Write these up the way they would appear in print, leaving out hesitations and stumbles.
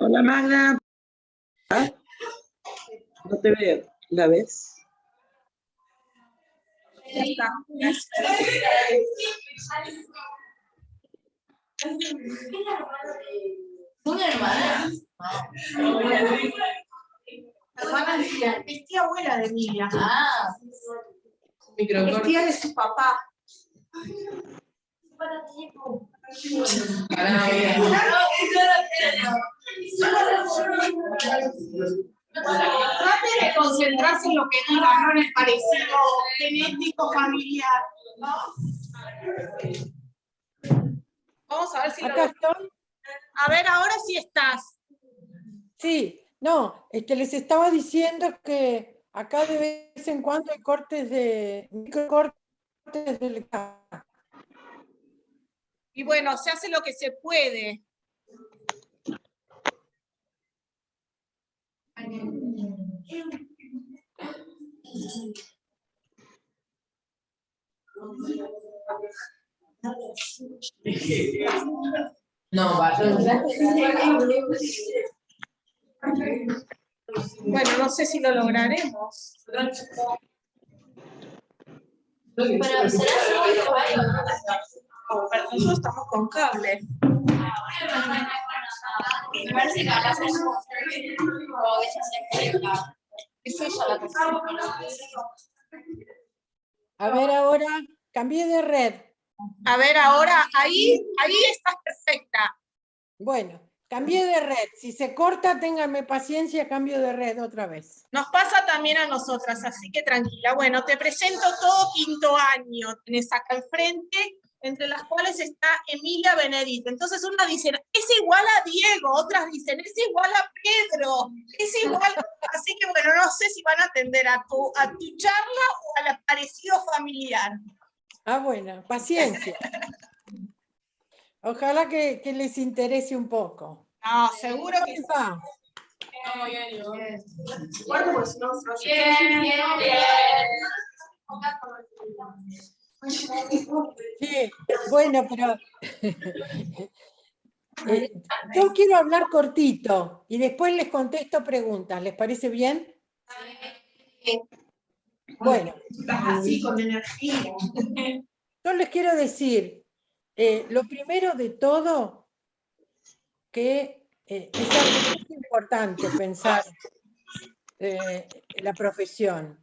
Hola Magda. Ah, no te veo. ¿La ves? Ya está. ¿Son hermanas? Hermanas de es tía abuela de Emilia. Ah. Es tía de su papá. Trate de concentrarse en lo que diga, no en el parecido genético familiar, ¿no? Vamos a ver si Acá estoy. A ver, ahora sí estás. Sí, no, les estaba diciendo que acá de vez en cuando hay microcortes del Y bueno, se hace lo que se puede. No, vaya. Bueno, no sé si lo lograremos. Pero nosotros estamos con cable. Me parece que acá se es ella la persona. A ver ahora, cambié de red. A ver, ahora, ahí estás perfecta. Bueno, cambié de red. Si se corta, ténganme paciencia, cambio de red otra vez. Nos pasa también a nosotras, así que tranquila. Bueno, te presento todo quinto año. Tenés acá al frente, entre las cuales está Emilia Benedita. Entonces una dice, es igual a Diego, otras dicen, es igual a Pedro, es igual. Así que bueno, no sé si van a atender a tu charla o al parecido familiar. Ah, bueno, paciencia. Ojalá que les interese un poco. No, seguro que sí. Va. Sí, bueno, pero yo quiero hablar cortito y después les contesto preguntas. ¿Les parece bien? Bueno, Así con energía. yo les quiero decir, lo primero de todo, que es algo muy importante pensar la profesión,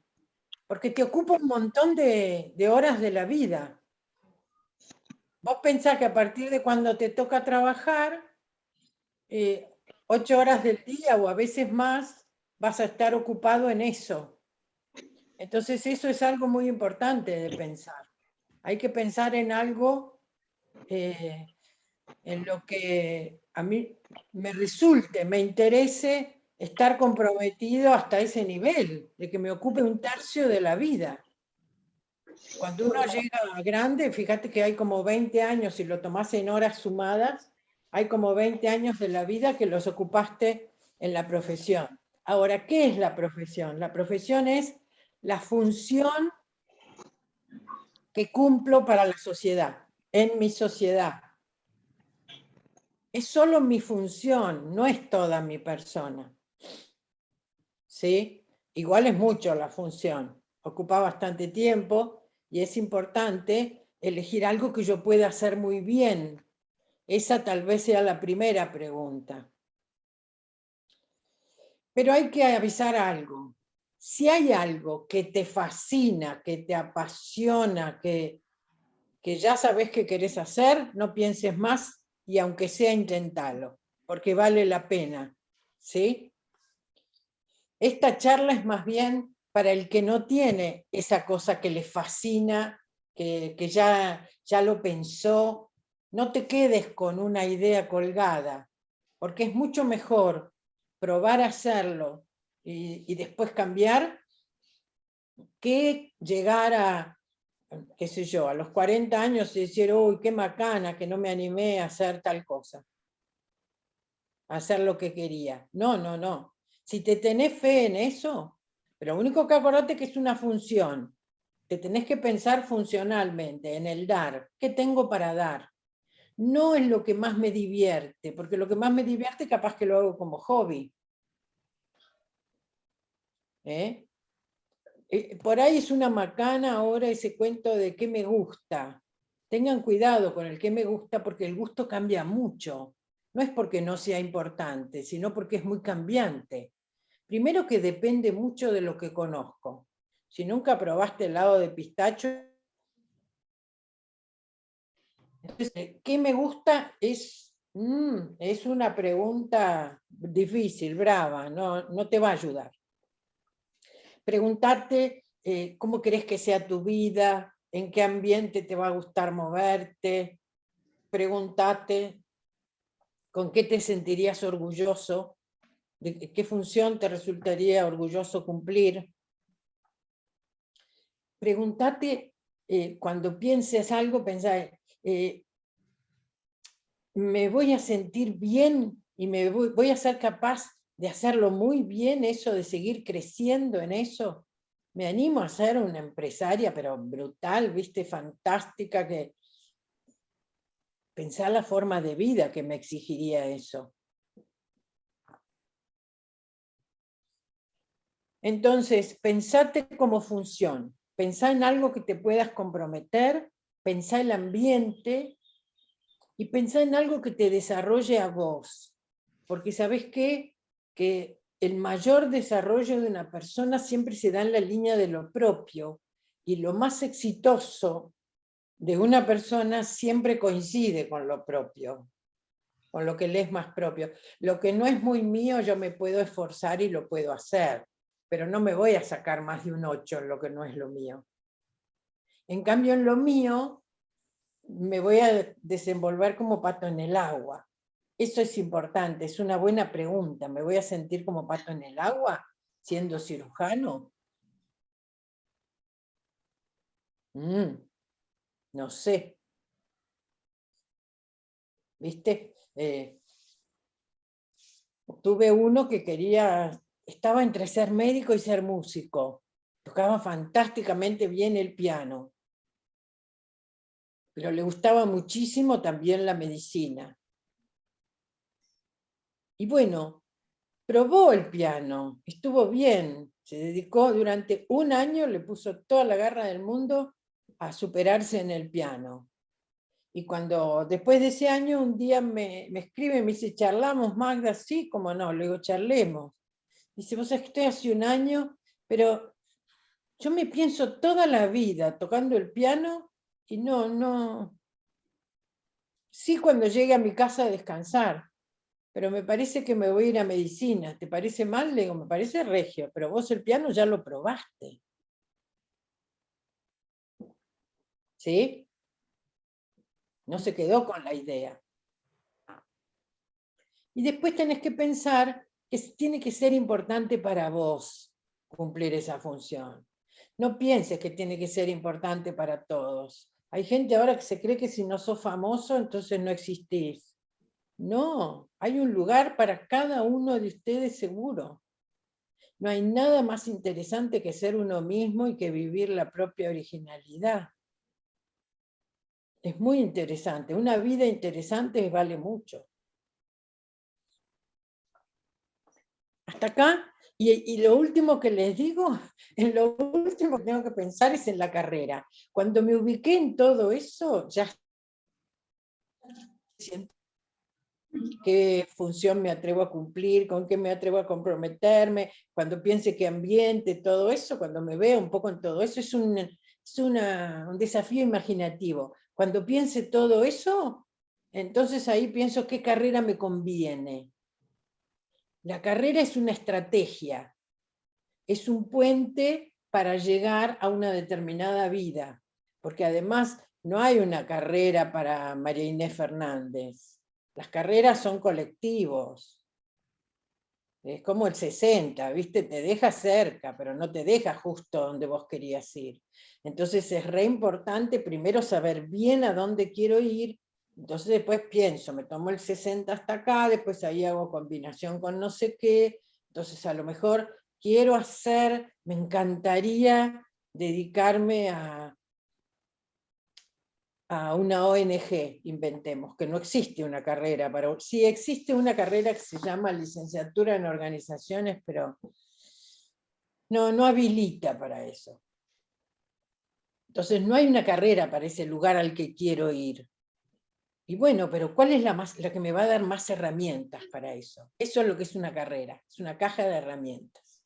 porque te ocupa un montón de horas de la vida. Vos pensás que a partir de cuando te toca trabajar, 8 horas del día o a veces más, vas a estar ocupado en eso. Entonces eso es algo muy importante de pensar. Hay que pensar en algo en lo que a mí me resulte, me interese estar comprometido hasta ese nivel, de que me ocupe un tercio de la vida. Cuando uno llega grande, fíjate que hay como 20 años, si lo tomás en horas sumadas, hay como 20 años de la vida que los ocupaste en la profesión. Ahora, ¿qué es la profesión? La profesión es la función que cumplo para la sociedad, en mi sociedad. Es solo mi función, no es toda mi persona. ¿Sí? Igual es mucho la función, ocupa bastante tiempo y es importante elegir algo que yo pueda hacer muy bien. Esa tal vez sea la primera pregunta. Pero hay que avisar algo. Si hay algo que te fascina, que te apasiona, que ya sabes que querés hacer, no pienses más y aunque sea intentalo, porque vale la pena. ¿Sí? Esta charla es más bien para el que no tiene esa cosa que le fascina, que ya lo pensó. No te quedes con una idea colgada, porque es mucho mejor probar a hacerlo y después cambiar que llegar a, qué sé yo, a los 40 años y decir, uy, qué macana que no me animé a hacer tal cosa, a hacer lo que quería. No, no, no. Si te tenés fe en eso, pero lo único que acordate que es una función. Te tenés que pensar funcionalmente, en el dar. ¿Qué tengo para dar? no es lo que más me divierte, porque lo que más me divierte capaz que lo hago como hobby. Por ahí es una macana ahora ese cuento de qué me gusta. Tengan cuidado con el qué me gusta, porque el gusto cambia mucho. No es porque no sea importante, sino porque es muy cambiante. Primero que depende mucho de lo que conozco. Si nunca probaste helado de pistacho, entonces, ¿qué me gusta? Es una pregunta difícil, brava, no te va a ayudar. Preguntarte cómo querés que sea tu vida, en qué ambiente te va a gustar moverte. Preguntate con qué te sentirías orgulloso, de qué función te resultaría orgulloso cumplir. Preguntate cuando pienses algo, pensá, me voy a sentir bien y voy a ser capaz de hacerlo muy bien, eso de seguir creciendo en eso. Me animo a ser una empresaria, pero brutal, viste, fantástica, que pensar la forma de vida que me exigiría eso. Entonces, pensate como función, pensá en algo que te puedas comprometer, pensá el ambiente y pensá en algo que te desarrolle a vos. Porque ¿sabés qué? Que el mayor desarrollo de una persona siempre se da en la línea de lo propio, y lo más exitoso de una persona siempre coincide con lo propio, con lo que le es más propio. Lo que no es muy mío yo me puedo esforzar y lo puedo hacer, pero no me voy a sacar más de un 8 en lo que no es lo mío. En cambio, en lo mío me voy a desenvolver como pato en el agua. Eso es importante, es una buena pregunta. ¿Me voy a sentir como pato en el agua siendo cirujano? No sé. ¿Viste? Tuve uno que estaba entre ser médico y ser músico. Tocaba fantásticamente bien el piano, pero le gustaba muchísimo también la medicina. Y bueno, probó el piano, estuvo bien, se dedicó durante un año, le puso toda la garra del mundo a superarse en el piano. Y cuando después de ese año, un día me escribe, me dice, ¿charlamos, Magda? Sí, como no, le digo, charlemos. Dice, vos sabés que estoy hace un año, pero yo me pienso toda la vida tocando el piano y no. Sí, cuando llegue a mi casa a descansar, pero me parece que me voy a ir a medicina. ¿Te parece mal? Le digo, me parece regio, pero vos el piano ya lo probaste. ¿Sí? No se quedó con la idea. Y después tenés que pensar que tiene que ser importante para vos cumplir esa función. No pienses que tiene que ser importante para todos. Hay gente ahora que se cree que si no sos famoso, entonces no existís. No, hay un lugar para cada uno de ustedes seguro. No hay nada más interesante que ser uno mismo y que vivir la propia originalidad. Es muy interesante. Una vida interesante vale mucho. Hasta acá. Y lo último que les digo, en lo último que tengo que pensar es en la carrera. Cuando me ubiqué en todo eso, ya siento qué función me atrevo a cumplir, con qué me atrevo a comprometerme, cuando piense qué ambiente, todo eso, cuando me veo un poco en todo eso, es un desafío imaginativo. Cuando piense todo eso, entonces ahí pienso qué carrera me conviene. La carrera es una estrategia, es un puente para llegar a una determinada vida, porque además no hay una carrera para María Inés Fernández. Las carreras son colectivos. Es como el 60, ¿viste? Te deja cerca, pero no te deja justo donde vos querías ir. Entonces es re importante primero saber bien a dónde quiero ir. Entonces después pienso, me tomo el 60 hasta acá, después ahí hago combinación con no sé qué. Entonces a lo mejor quiero hacer, me encantaría dedicarme a a una ONG, inventemos, que no existe una carrera, sí existe una carrera que se llama licenciatura en organizaciones, pero no habilita para eso. Entonces no hay una carrera para ese lugar al que quiero ir. Y bueno, pero ¿cuál es la que me va a dar más herramientas para eso? Eso es lo que es una carrera, es una caja de herramientas.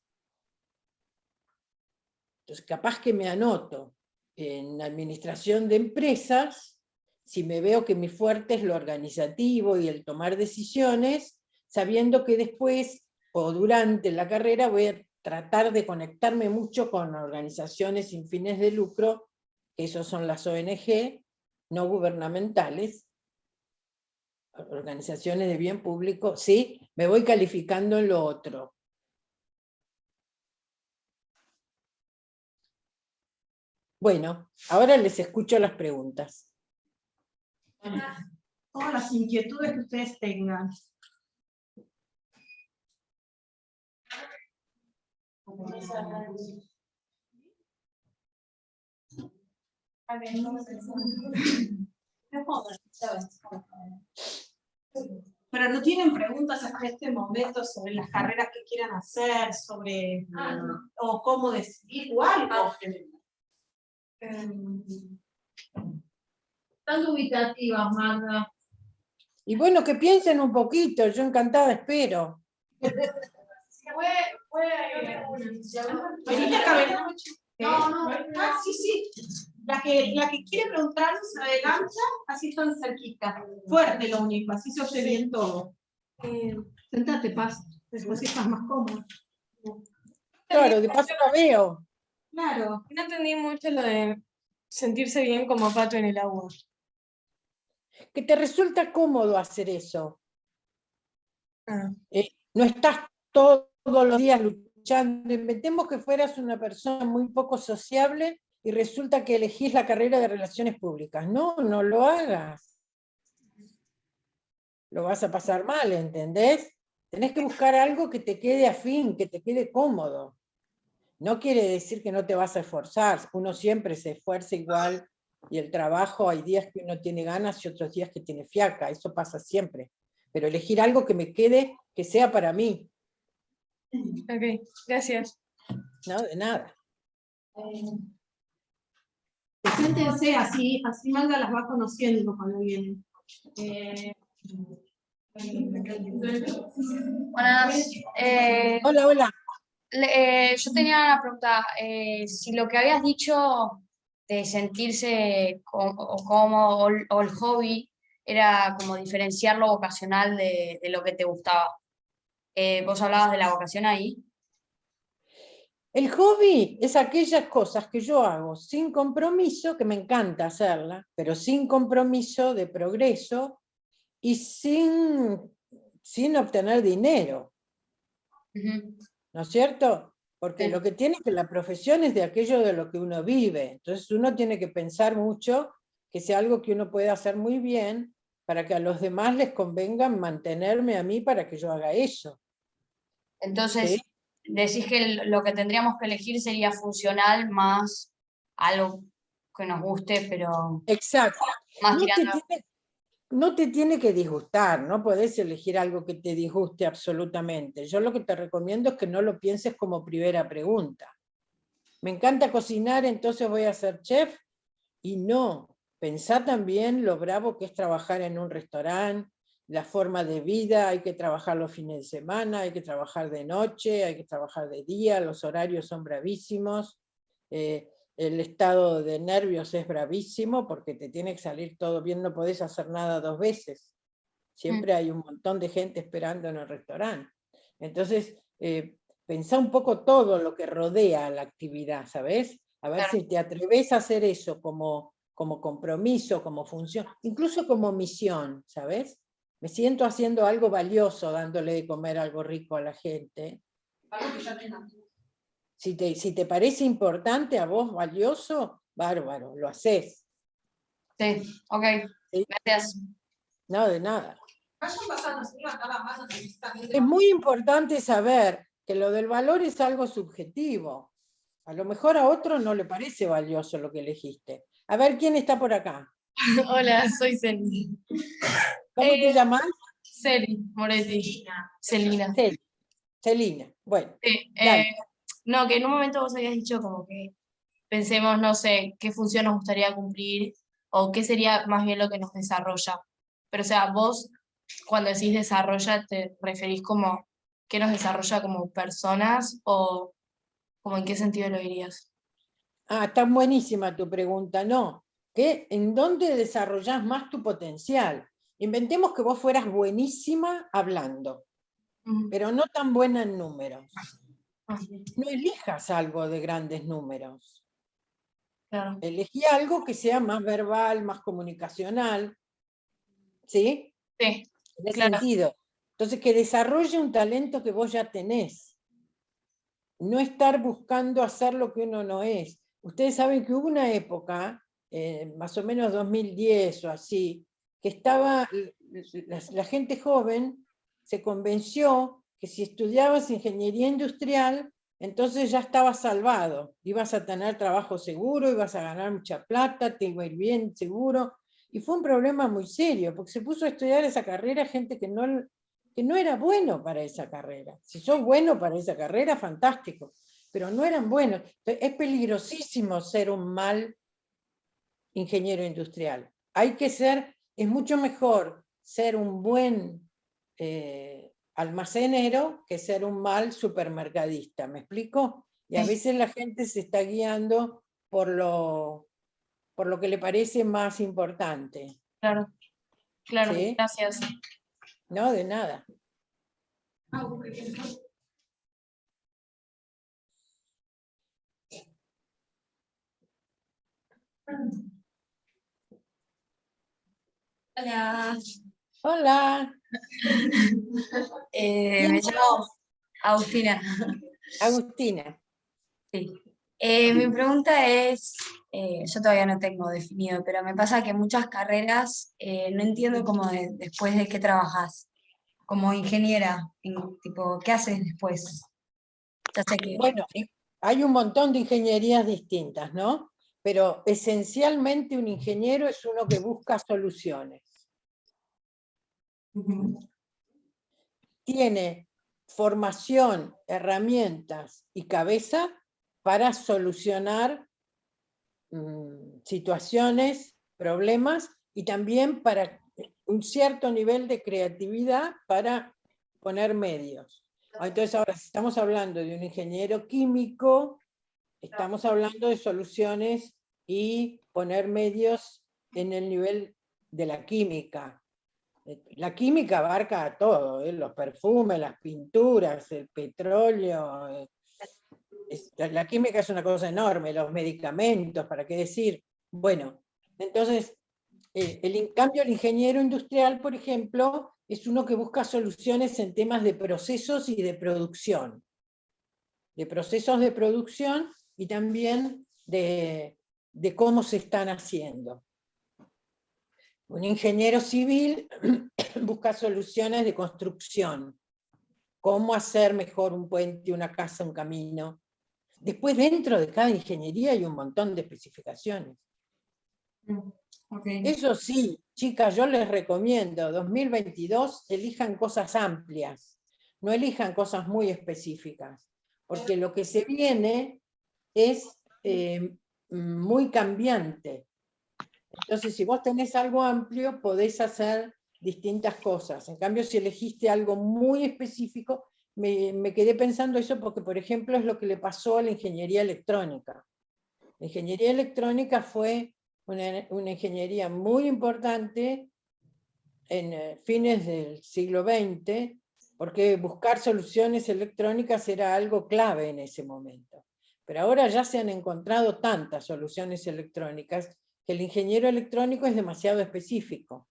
Entonces capaz que me anoto en administración de empresas, si me veo que mi fuerte es lo organizativo y el tomar decisiones, sabiendo que después o durante la carrera voy a tratar de conectarme mucho con organizaciones sin fines de lucro, que esos son las ONG, no gubernamentales, organizaciones de bien público, sí, me voy calificando en lo otro. Bueno, ahora les escucho las preguntas. Todas las inquietudes que ustedes tengan. Pero no tienen preguntas hasta este momento sobre las carreras que quieran hacer, sobre o cómo decidir o algo. Tan dubitativas, Magda. Y bueno, que piensen un poquito, yo encantada espero. Venite acá, sí. La que quiere preguntar se adelanta, así están cerquita. Fuerte lo único, así se oye bien todo. Sentate, Paz, después estás más cómodo. Claro, de paso la veo. Claro. No entendí mucho lo de sentirse bien como pato en el agua. Que te resulta cómodo hacer eso. Ah. No estás todos los días luchando. Inventemos que fueras una persona muy poco sociable y resulta que elegís la carrera de relaciones públicas. No lo hagas. Lo vas a pasar mal, ¿entendés? Tenés que buscar algo que te quede afín, que te quede cómodo. No quiere decir que no te vas a esforzar. Uno siempre se esfuerza igual y el trabajo, hay días que uno tiene ganas y otros días que tiene fiaca. Eso pasa siempre. Pero elegir algo que me quede, que sea para mí. Ok, gracias. No, de nada. Preséntense así Magda las va conociendo cuando vienen. Buenas. Hola. Yo tenía una pregunta. Si lo que habías dicho de sentirse cómodo o el hobby era como diferenciar lo vocacional de lo que te gustaba. ¿Vos hablabas de la vocación ahí? El hobby es aquellas cosas que yo hago sin compromiso, que me encanta hacerla, pero sin compromiso de progreso y sin obtener dinero. ¿No es cierto? Porque Sí. lo que tiene que la profesión es de aquello de lo que uno vive. Entonces uno tiene que pensar mucho que sea algo que uno pueda hacer muy bien para que a los demás les convenga mantenerme a mí para que yo haga eso. Entonces, ¿Sí? decís que lo que tendríamos que elegir sería funcional más algo que nos guste, pero Exacto. más No tirando. te tiene que disgustar, no podés elegir algo que te disguste absolutamente. Yo lo que te recomiendo es que no lo pienses como primera pregunta. Me encanta cocinar, entonces voy a ser chef, y no. Pensá también lo bravo que es trabajar en un restaurante, la forma de vida, hay que trabajar los fines de semana, hay que trabajar de noche, hay que trabajar de día, los horarios son bravísimos, el estado de nervios es bravísimo porque te tiene que salir todo bien, no podés hacer nada dos veces. Siempre hay un montón de gente esperando en el restaurante. Entonces, pensá un poco todo lo que rodea a la actividad, ¿sabes? A ver si te atreves a hacer eso como compromiso, como función, incluso como misión, ¿sabes? Me siento haciendo algo valioso, dándole de comer algo rico a la gente. Si te parece importante a vos, valioso, bárbaro, lo haces. Sí, ok, ¿Sí? gracias. No, de nada. Es muy importante saber que lo del valor es algo subjetivo. A lo mejor a otro no le parece valioso lo que elegiste. A ver, ¿quién está por acá? Hola, soy Celi. ¿Cómo te llamas? Celi Moretti. Celina. Celina. Bueno, Sí, dale. no, que en un momento vos habías dicho como que pensemos, no sé, qué función nos gustaría cumplir o qué sería más bien lo que nos desarrolla. Pero o sea, vos cuando decís desarrolla, ¿te referís como qué nos desarrolla como personas o como en qué sentido lo dirías? Ah, está buenísima tu pregunta. No, ¿en dónde desarrollás más tu potencial? Inventemos que vos fueras buenísima hablando, pero no tan buena en números. No elijas algo de grandes números. Claro. Elegí algo que sea más verbal, más comunicacional, ¿sí? Sí, En ese claro. sentido. Entonces, que desarrolle un talento que vos ya tenés. No estar buscando hacer lo que uno no es. Ustedes saben que hubo una época, más o menos 2010 o así, que estaba, la gente joven se convenció que si estudiabas ingeniería industrial, entonces ya estabas salvado, ibas a tener trabajo seguro, ibas a ganar mucha plata, te iba a ir bien seguro, y fue un problema muy serio, porque se puso a estudiar esa carrera gente que no era bueno para esa carrera. Si sos bueno para esa carrera, fantástico, pero no eran buenos. Es peligrosísimo ser un mal ingeniero industrial. Es mucho mejor ser un buen almacenero que ser un mal supermercadista, ¿me explico? Y a veces la gente se está guiando por lo que le parece más importante. Claro, claro, ¿Sí? gracias. No, de nada. Hola. Hola. Me llamo Agustina. Agustina. Sí. Mi pregunta es, yo todavía no tengo definido, pero me pasa que muchas carreras no entiendo como después de qué trabajas, como ingeniera, tipo, ¿qué haces después? Ya sé que... Bueno, hay un montón de ingenierías distintas, ¿no? Pero esencialmente un ingeniero es uno que busca soluciones. Ujú. Tiene formación, herramientas y cabeza para solucionar situaciones, problemas, y también para un cierto nivel de creatividad para poner medios. Entonces ahora, si estamos hablando de un ingeniero químico, estamos hablando de soluciones y poner medios en el nivel de la química. La química abarca todo, los perfumes, las pinturas, el petróleo. La química es una cosa enorme, los medicamentos, ¿para qué decir? Bueno, entonces, en cambio el ingeniero industrial, por ejemplo, es uno que busca soluciones en temas de procesos y de producción. De procesos de producción y también de cómo se están haciendo. Un ingeniero civil busca soluciones de construcción. Cómo hacer mejor un puente, una casa, un camino. Después, dentro de cada ingeniería hay un montón de especificaciones. Okay. Eso sí, chicas, yo les recomiendo, 2022, elijan cosas amplias, no elijan cosas muy específicas, porque lo que se viene es muy cambiante. Entonces, si vos tenés algo amplio, podés hacer distintas cosas. En cambio, si elegiste algo muy específico, me quedé pensando eso porque, por ejemplo, es lo que le pasó a la ingeniería electrónica. La ingeniería electrónica fue una ingeniería muy importante en fines del siglo XX, porque buscar soluciones electrónicas era algo clave en ese momento. Pero ahora ya se han encontrado tantas soluciones electrónicas que el ingeniero electrónico es demasiado específico.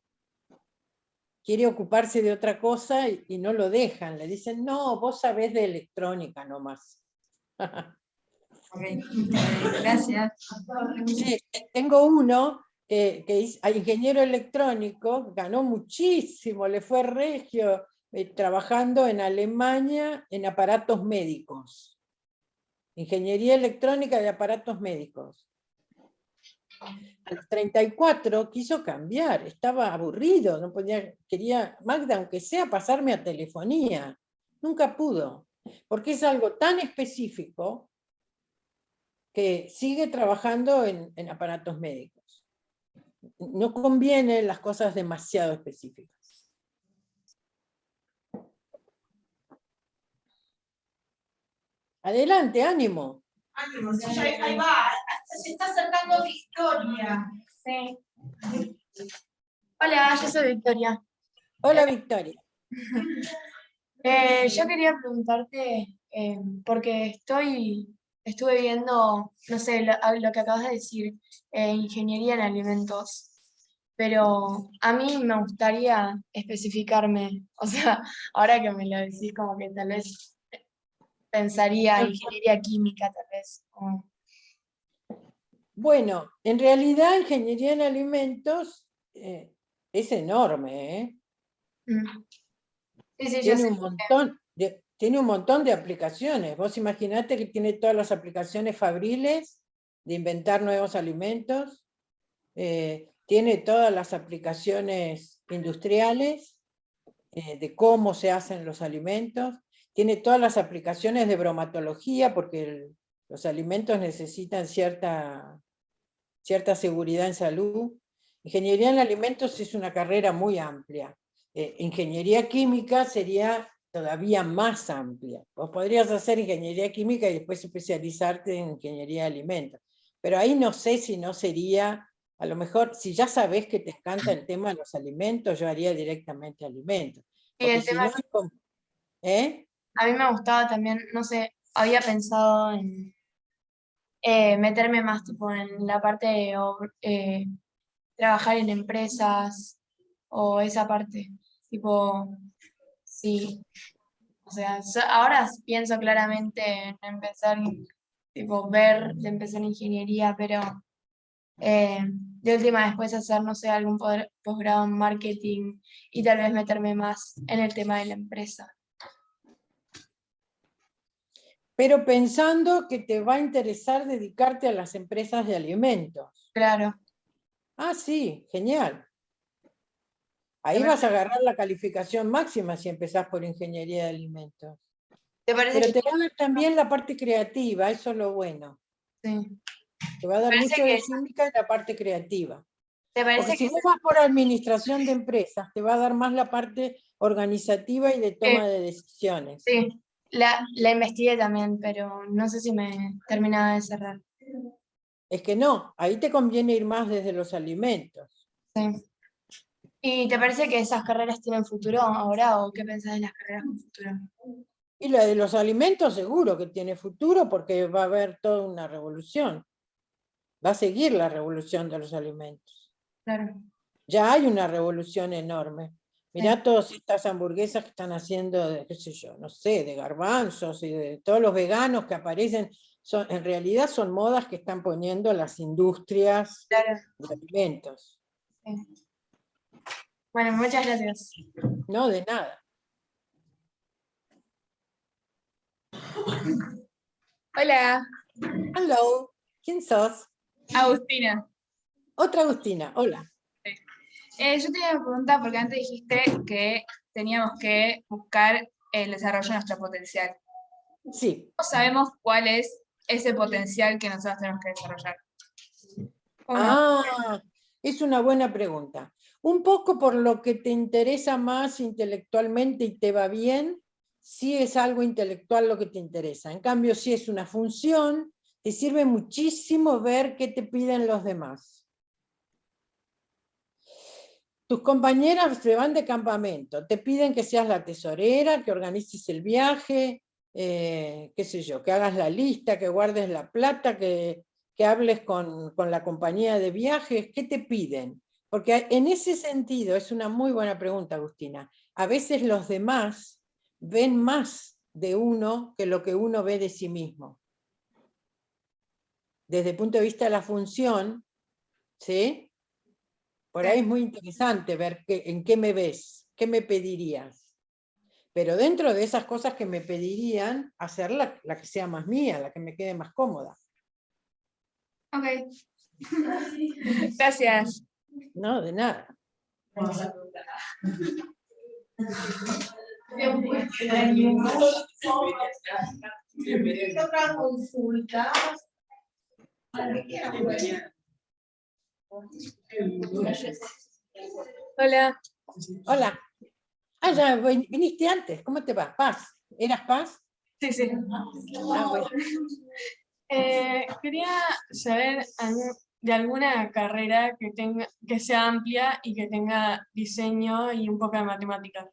Quiere ocuparse de otra cosa y no lo dejan. Le dicen, no, vos sabés de electrónica nomás. Okay. Gracias. Sí, tengo uno que es ingeniero electrónico, ganó muchísimo, le fue regio, trabajando en Alemania en aparatos médicos. Ingeniería electrónica de aparatos médicos. A los 34 quiso cambiar, estaba aburrido, no podía, quería, Magda, aunque sea pasarme a telefonía, nunca pudo, porque es algo tan específico que sigue trabajando en aparatos médicos. No conviene las cosas demasiado específicas. Adelante, ánimo. Ánimo, sí, ahí va, se está acercando Victoria. Sí. Hola, yo soy Victoria. Hola, Victoria. Yo quería preguntarte, porque estuve viendo, no sé, lo que acabas de decir, ingeniería en alimentos, pero a mí me gustaría especificarme, o sea, ahora que me lo decís, como que tal vez pensaría ingeniería química, tal vez. Bueno, en realidad ingeniería en alimentos es enorme, ¿eh? Sí, sí, yo sé. Tiene un montón de aplicaciones. Vos imaginate que tiene todas las aplicaciones fabriles de inventar nuevos alimentos, tiene todas las aplicaciones industriales de cómo se hacen los alimentos, tiene todas las aplicaciones de bromatología, porque los alimentos necesitan cierta seguridad en salud. Ingeniería en alimentos es una carrera muy amplia. Ingeniería química sería todavía más amplia. Vos podrías hacer ingeniería química y después especializarte en ingeniería de alimentos. Pero ahí no sé si no sería, a lo mejor, si ya sabés que te encanta el tema de los alimentos, yo haría directamente alimentos. Y Porque el si tema no es como, ¿eh? a mí me gustaba también, no sé, había pensado en meterme más tipo en la parte de trabajar en empresas o esa parte. Tipo, sí. O sea, ahora pienso claramente en empezar, tipo, de empezar ingeniería, pero de última después hacer, no sé, algún posgrado en marketing y tal vez meterme más en el tema de la empresa. Pero pensando que te va a interesar dedicarte a las empresas de alimentos. Claro. Ah, sí, genial. Ahí ¿Te vas a agarrar la calificación máxima si empezás por ingeniería de alimentos. parece Pero que te va a dar también la parte creativa, eso es lo bueno. sí? Te va a dar Parece mucho que de química y la parte creativa. ¿Te Porque parece si que vos vas por administración de empresas, te va a dar más la parte organizativa y de toma de decisiones. sí, la investigué también, pero no sé si me terminaba de cerrar. Es que no, ahí te conviene ir más desde los alimentos. Sí. ¿Y te parece que esas carreras tienen futuro ahora o qué pensás de las carreras con futuro? Y la de los alimentos seguro que tiene futuro porque va a haber toda una revolución. Va a seguir la revolución de los alimentos. Claro. Ya hay una revolución enorme. Mirá Sí. todas estas hamburguesas que están haciendo, de, qué sé yo, no sé, de garbanzos y de todos los veganos que aparecen, en realidad son modas que están poniendo las industrias Claro. de alimentos. Sí. Bueno, muchas gracias. No, de nada. Hola, Hello, ¿quién sos? Agustina. Otra Agustina, hola. Yo tenía una pregunta porque antes dijiste que teníamos que buscar el desarrollo de nuestro potencial. Sí. ¿Cómo sabemos cuál es ese potencial que nosotros tenemos que desarrollar? Es una buena pregunta. Un poco por lo que te interesa más intelectualmente y te va bien, si es algo intelectual lo que te interesa. En cambio, si es una función, te sirve muchísimo ver qué te piden los demás. Tus compañeras se van de campamento, te piden que seas la tesorera, que organices el viaje, qué sé yo, que hagas la lista, que guardes la plata, que hables con la compañía de viajes. ¿Qué te piden? Porque en ese sentido, es una muy buena pregunta, Agustina, a veces los demás ven más de uno que lo que uno ve de sí mismo. Desde el punto de vista de la función, ¿sí? Por ahí es muy interesante ver en qué me ves, qué me pedirías. Pero dentro de esas cosas que me pedirían, hacer la que sea más mía, la que me quede más cómoda. Ok. Gracias. No, de nada. Otra consulta. Hola. Hola. Ah, ya viniste antes. ¿Cómo te va? Paz. ¿Eras Paz? Sí, sí. Ah, bueno. Quería saber de alguna carrera que sea amplia y que tenga diseño y un poco de matemáticas.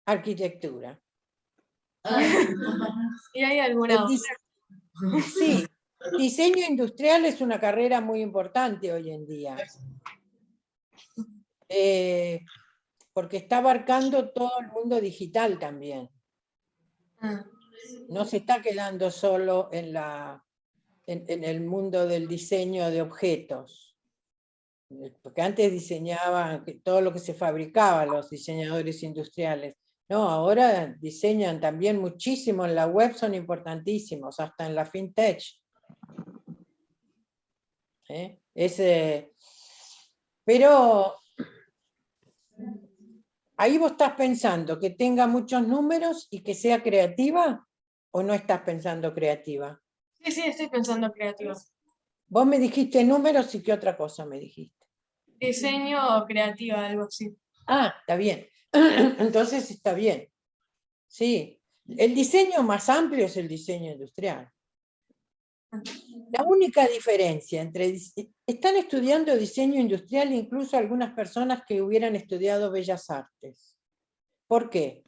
Arquitectura. ¿Y hay alguna El otra? Sí, diseño industrial es una carrera muy importante hoy en día. Porque está abarcando todo el mundo digital también. Ah, No se está quedando solo en el mundo del diseño de objetos. Porque antes diseñaban todo lo que se fabricaba, los diseñadores industriales. No, ahora diseñan también muchísimo en la web, son importantísimos, hasta en la fintech. Pero ahí vos estás pensando que tenga muchos números y que sea creativa, ¿o no estás pensando creativa? sí, sí, estoy pensando creativo. Vos me dijiste números y ¿qué otra cosa me dijiste? Diseño o creativa, algo así. Ah, está bien. Entonces está bien. Sí. El diseño más amplio es el diseño industrial. La única diferencia entre... Están estudiando diseño industrial incluso algunas personas que hubieran estudiado Bellas Artes. ¿Por qué?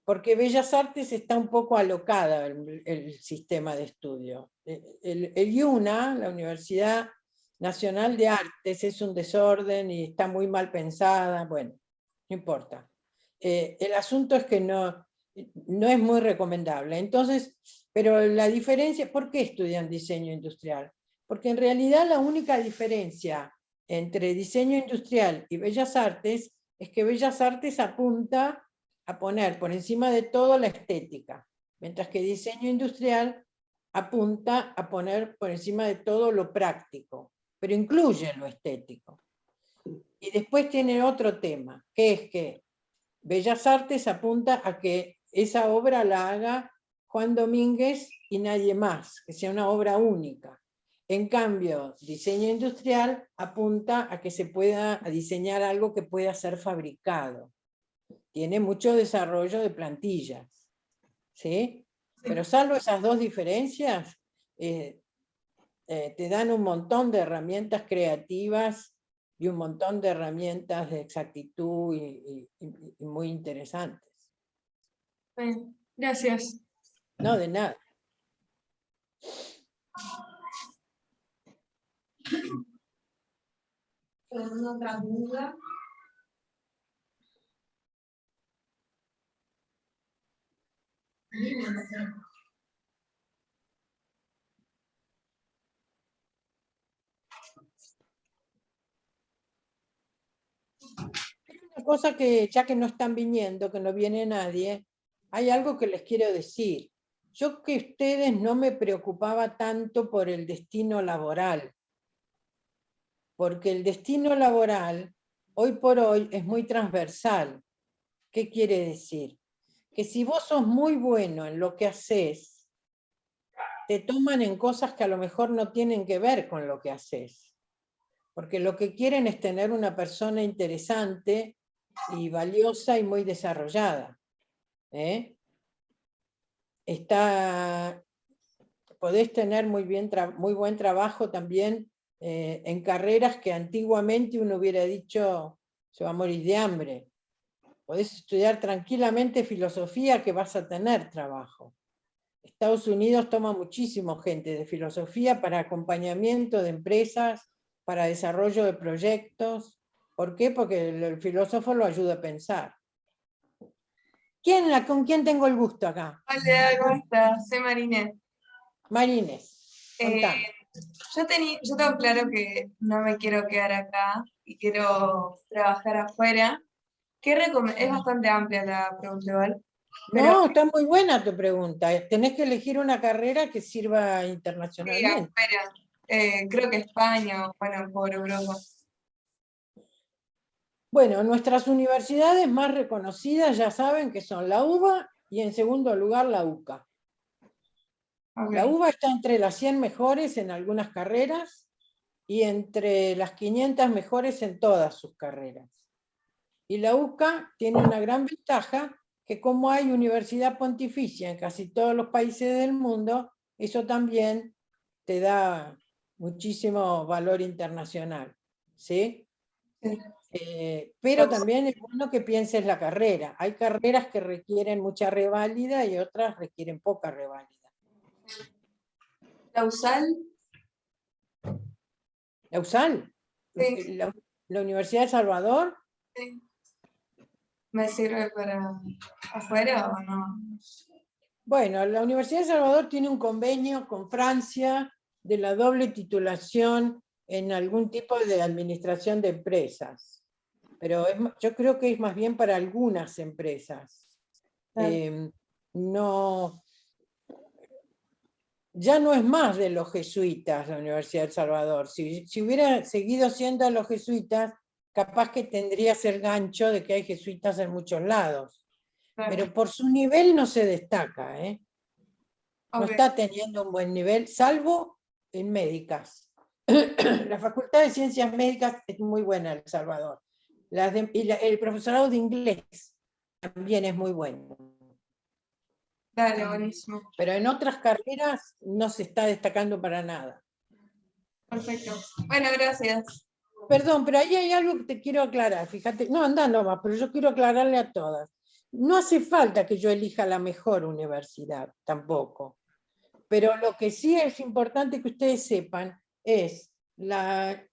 Porque Bellas Artes está un poco alocada el sistema de estudio. El IUNA, la Universidad Nacional de Artes, es un desorden y está muy mal pensada, bueno, no importa. El asunto es que no es muy recomendable. Entonces, pero la diferencia, ¿por qué estudian diseño industrial? Porque en realidad la única diferencia entre diseño industrial y Bellas Artes es que Bellas Artes apunta a poner por encima de todo la estética, mientras que diseño industrial apunta a poner por encima de todo lo práctico, pero incluye lo estético. Y después tiene otro tema, que es que Bellas Artes apunta a que esa obra la haga Juan Domínguez y nadie más, que sea una obra única. En cambio, diseño industrial apunta a que se pueda diseñar algo que pueda ser fabricado. Tiene mucho desarrollo de plantillas, ¿sí? Pero salvo esas dos diferencias, te dan un montón de herramientas creativas y un montón de herramientas de exactitud y muy interesantes. Bueno, gracias. No, de nada. ¿Alguna otra duda? Una cosa que, ya que no están viniendo, que no viene nadie, hay algo que les quiero decir. Yo que ustedes no me preocupaba tanto por el destino laboral, porque el destino laboral, hoy por hoy, es muy transversal. ¿Qué quiere decir? Que si vos sos muy bueno en lo que haces, te toman en cosas que a lo mejor no tienen que ver con lo que haces. Porque lo que quieren es tener una persona interesante y valiosa y muy desarrollada. Podés tener muy buen trabajo también en carreras que antiguamente uno hubiera dicho se va a morir de hambre. Podés estudiar tranquilamente filosofía que vas a tener trabajo. Estados Unidos toma muchísimo gente de filosofía para acompañamiento de empresas, para desarrollo de proyectos. ¿Por qué? Porque el filósofo lo ayuda a pensar. ¿Con quién tengo el gusto acá? Hola, ¿cómo estás? Soy Marina. Marines, contame. Yo tengo claro que no me quiero quedar acá y quiero trabajar afuera. Es bastante amplia la pregunta igual. Pero No, está muy buena tu pregunta. Tenés que elegir una carrera que sirva sí, internacionalmente. afuera. creo que España, bueno, por Europa. Bueno, nuestras universidades más reconocidas ya saben que son la UBA y en segundo lugar la UCA. Ok. La UBA está entre las 100 mejores en algunas carreras y entre las 500 mejores en todas sus carreras. Y la UCA tiene una gran ventaja, que como hay universidad pontificia en casi todos los países del mundo, eso también te da muchísimo valor internacional, ¿sí? Sí. Pero también es bueno que pienses la carrera. Hay carreras que requieren mucha reválida y otras requieren poca reválida. La USAL, ¿La USAL? sí, ¿La Universidad de Salvador? sí. ¿Me sirve para afuera o no? Bueno, la Universidad de Salvador tiene un convenio con Francia de la doble titulación en algún tipo de administración de empresas. Pero yo creo que es más bien para algunas empresas. Claro. No, ya no es más de los jesuitas la Universidad de El Salvador. Si hubiera seguido siendo de los jesuitas, capaz que tendrías el gancho de que hay jesuitas en muchos lados. Claro. Pero por su nivel no se destaca, ¿eh? No Ok. está teniendo un buen nivel, salvo en médicas. La Facultad de Ciencias Médicas es muy buena en El Salvador. El profesorado de inglés también es muy bueno. Dale, buenísimo. Pero en otras carreras no se está destacando para nada. Perfecto. Bueno, gracias. Perdón, pero ahí hay algo que te quiero aclarar. Fíjate, no, anda nomás, pero yo quiero aclararle a todas. No hace falta que yo elija la mejor universidad, tampoco. Pero lo que sí es importante que ustedes sepan es el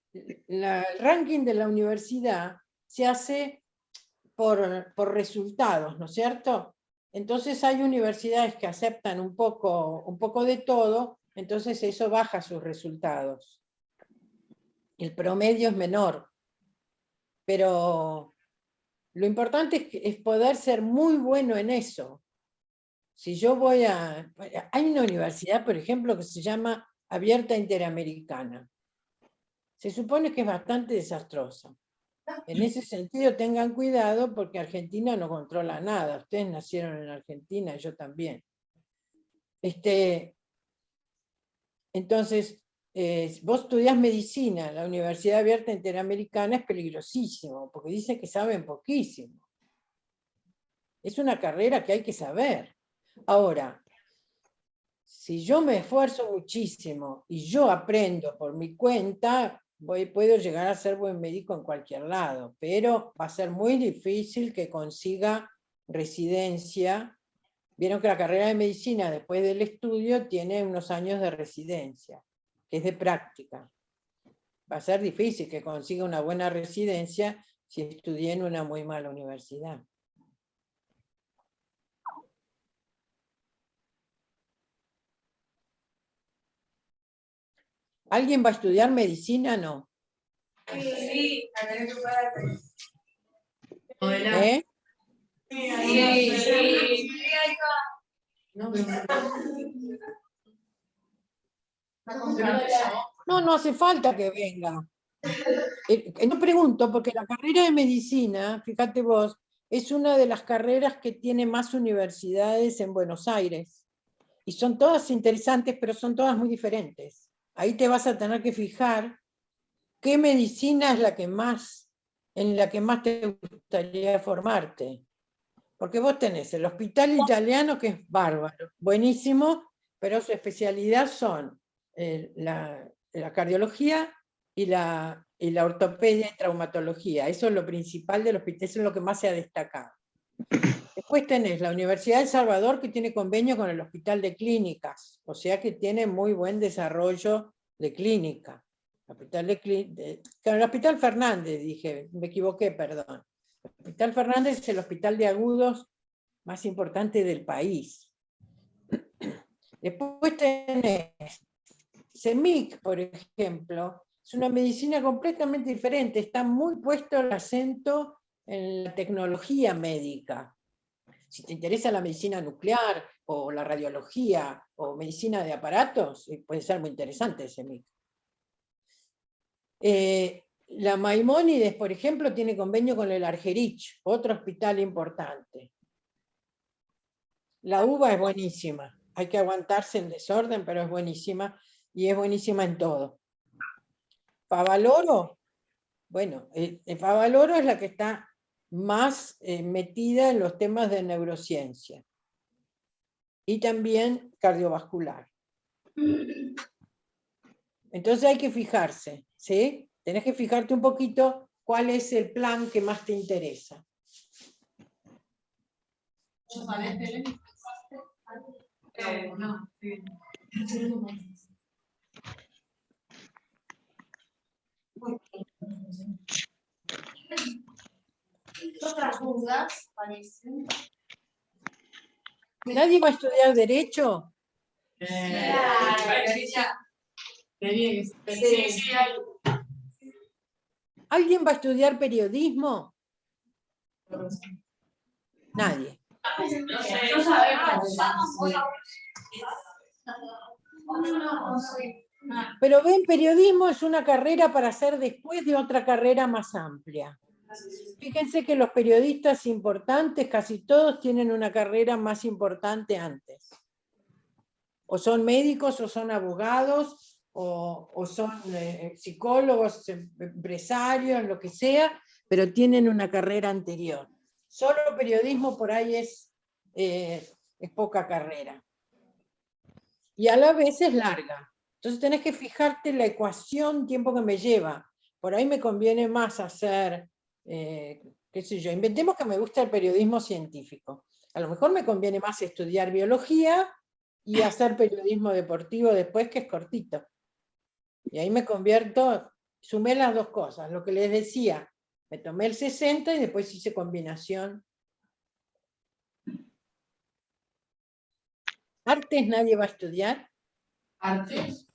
ranking de la universidad se hace por resultados, ¿no es cierto? Entonces hay universidades que aceptan un poco de todo, entonces eso baja sus resultados. El promedio es menor, pero lo importante es poder ser muy bueno en eso. Si yo voy a... Hay una universidad, por ejemplo, que se llama Abierta Interamericana. Se supone que es bastante desastrosa. En ese sentido, tengan cuidado porque Argentina no controla nada. Ustedes nacieron en Argentina, yo también. Entonces, vos estudiás medicina, la Universidad Abierta Interamericana es peligrosísimo, porque dice que saben poquísimo. Es una carrera que hay que saber. Ahora, si yo me esfuerzo muchísimo y yo aprendo por mi cuenta, puedo llegar a ser buen médico en cualquier lado, pero va a ser muy difícil que consiga residencia. Vieron que la carrera de medicina después del estudio tiene unos años de residencia, que es de práctica. Va a ser difícil que consiga una buena residencia si estudié en una muy mala universidad. ¿Alguien va a estudiar medicina? No. Sí, la tenés que pagar. ¿Eh? Sí. No, no hace falta que venga. No pregunto, porque la carrera de medicina, fíjate vos, es una de las carreras que tiene más universidades en Buenos Aires. Y son todas interesantes, pero son todas muy diferentes. Ahí te vas a tener que fijar qué medicina es en la que más te gustaría formarte. Porque vos tenés el hospital italiano, que es bárbaro, buenísimo, pero su especialidad son la cardiología y la ortopedia y traumatología. Eso es lo principal del hospital, eso es lo que más se ha destacado. Después tenés la Universidad de El Salvador, que tiene convenio con el Hospital de Clínicas, o sea que tiene muy buen desarrollo de clínica. El Hospital Fernández, dije, me equivoqué, perdón. El Hospital Fernández es el hospital de agudos más importante del país. Después tenés CEMIC, por ejemplo, es una medicina completamente diferente, está muy puesto el acento en la tecnología médica. Si te interesa la medicina nuclear, o la radiología, o medicina de aparatos, puede ser muy interesante CEMIC. La Maimónides, por ejemplo, tiene convenio con el Argerich, otro hospital importante. La uva es buenísima, hay que aguantarse el desorden, pero es buenísima, y es buenísima en todo. Favaloro, bueno, Favaloro es la que está más metida en los temas de neurociencia, y también cardiovascular. Entonces hay que fijarse, ¿sí? Tenés que fijarte un poquito cuál es el plan que más te interesa. No, sí. Otras dudas parecen. ¿Nadie va a estudiar Derecho? ¿Alguien va a estudiar Periodismo? Nadie. No sabemos. Pero ven, periodismo es una carrera para hacer después de otra carrera más amplia. Fíjense que los periodistas importantes, casi todos tienen una carrera más importante antes. O son médicos, o son abogados, o son psicólogos, empresarios, lo que sea, pero tienen una carrera anterior. Solo periodismo por ahí es poca carrera. Y a la vez es larga. Entonces tenés que fijarte la ecuación, tiempo que me lleva. Por ahí me conviene más hacer, qué sé yo, inventemos que me gusta el periodismo científico. A lo mejor me conviene más estudiar biología y hacer periodismo deportivo después, que es cortito. Y ahí me convierto, sumé las dos cosas, lo que les decía, me tomé el 60 y después hice combinación. ¿Artes nadie va a estudiar? ¿Artes?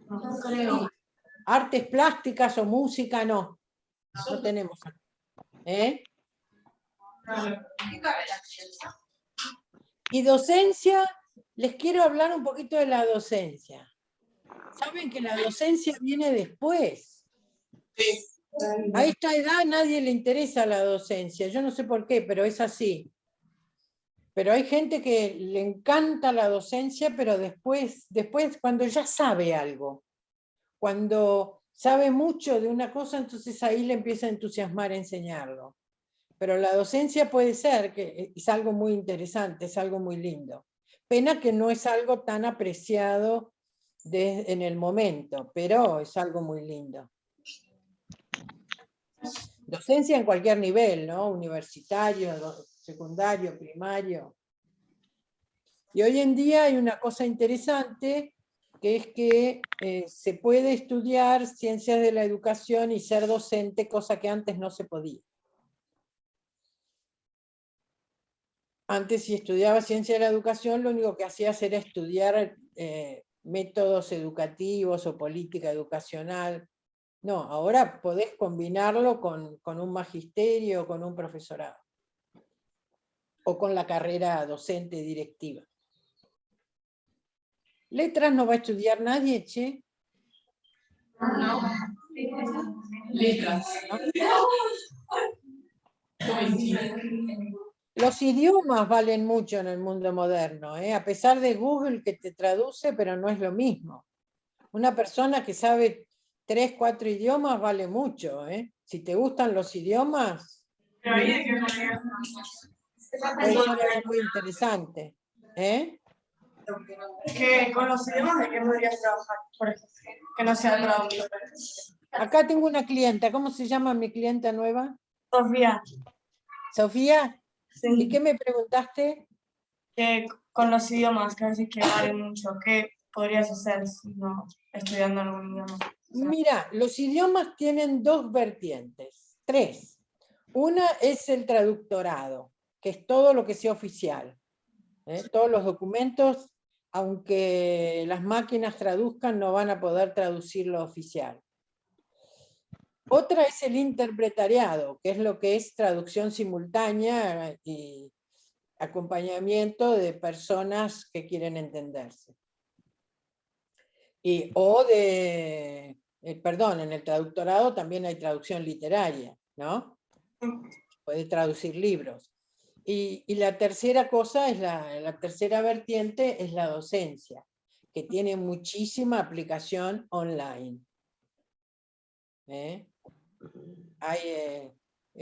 No creo. Artes plásticas o música, no. No tenemos. Y docencia, les quiero hablar un poquito de la docencia. Saben que la docencia viene después. A esta edad a nadie le interesa la docencia, yo no sé por qué, pero es así. Pero hay gente que le encanta la docencia, pero después cuando ya sabe algo, cuando sabe mucho de una cosa, entonces ahí le empieza a entusiasmar enseñarlo. Pero la docencia puede ser que es algo muy interesante, es algo muy lindo. Pena que no es algo tan apreciado en el momento, pero es algo muy lindo. Docencia en cualquier nivel, ¿no? Universitario, secundario, primario. Y hoy en día hay una cosa interesante, que es que se puede estudiar ciencias de la educación y ser docente, cosa que antes no se podía. Antes, si estudiaba ciencia de la educación, lo único que hacías era estudiar métodos educativos o política educacional. No, ahora podés combinarlo con un magisterio, con un profesorado. O con la carrera docente directiva. Letras no va a estudiar nadie, che. No. Letras. Los idiomas valen mucho en el mundo moderno, a pesar de Google que te traduce, pero no es lo mismo. Una persona que sabe 3, 4 idiomas vale mucho. Si te gustan los idiomas, puede ser algo muy interesante. Que con los idiomas, ¿de qué podrías trabajar? Por ejemplo, que no sea traductor. Acá tengo una clienta. ¿Cómo se llama mi clienta nueva? Sofía. ¿Sofía? Sí. ¿Y qué me preguntaste? Que con los idiomas, que a veces que valen mucho, ¿qué podrías hacer si no estudiando algún idioma? Mira, los idiomas tienen 2 vertientes, 3. Una es el traductorado, que es todo lo que sea oficial. Todos los documentos, aunque las máquinas traduzcan, no van a poder traducir lo oficial. Otra es el interpretariado, que es lo que es traducción simultánea y acompañamiento de personas que quieren entenderse. O de perdón, en el traductorado también hay traducción literaria, ¿no? Puede traducir libros. Y la tercera cosa, la tercera vertiente es la docencia, que tiene muchísima aplicación online.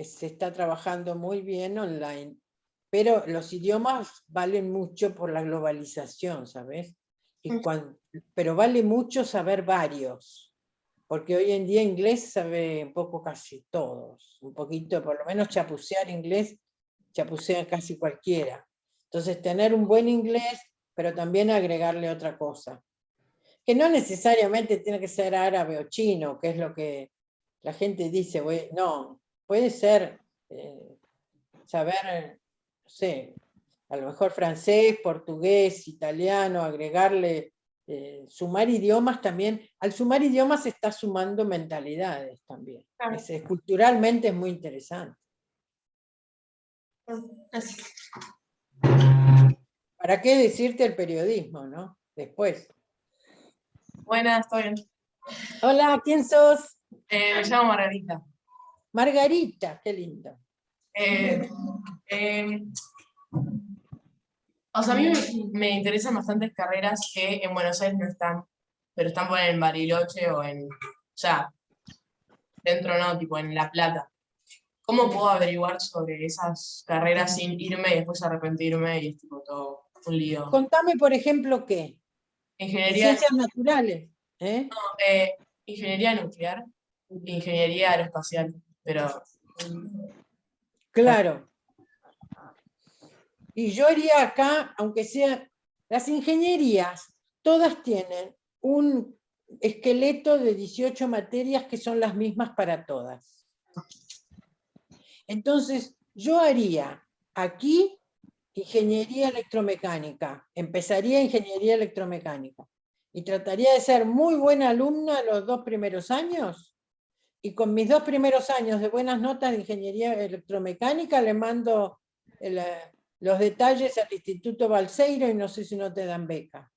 Se está trabajando muy bien online, pero los idiomas valen mucho por la globalización, ¿sabes? Pero vale mucho saber varios, porque hoy en día inglés sabe un poco casi todos, un poquito, por lo menos chapucear inglés, chapucea casi cualquiera. Entonces tener un buen inglés, pero también agregarle otra cosa, que no necesariamente tiene que ser árabe o chino, que es lo que la gente dice, no, puede ser saber, no sé, a lo mejor francés, portugués, italiano, agregarle, sumar idiomas también. Al sumar idiomas se está sumando mentalidades también. Claro. Culturalmente es muy interesante. Así. ¿Para qué decirte el periodismo, no? Después. Buenas, estoy bien. Hola, ¿quién sos? Me llamo Margarita. Margarita, qué lindo. O sea, a mí me interesan bastantes carreras que en Buenos Aires no están, pero están por en Bariloche o sea, dentro no, tipo en La Plata. ¿Cómo puedo averiguar sobre esas carreras sin irme y después arrepentirme y es tipo todo un lío? Contame, por ejemplo, ¿qué? Ingeniería, Ciencias naturales. ingeniería nuclear, ingeniería aeroespacial, pero Claro. Y yo haría acá, aunque sea, las ingenierías, todas tienen un esqueleto de 18 materias que son las mismas para todas. Entonces, yo haría aquí ingeniería electromecánica, empezaría ingeniería electromecánica y trataría de ser muy buena alumna los 2 primeros años, y con mis 2 primeros años de buenas notas de ingeniería electromecánica le mando los detalles al Instituto Balseiro y no sé si no te dan beca.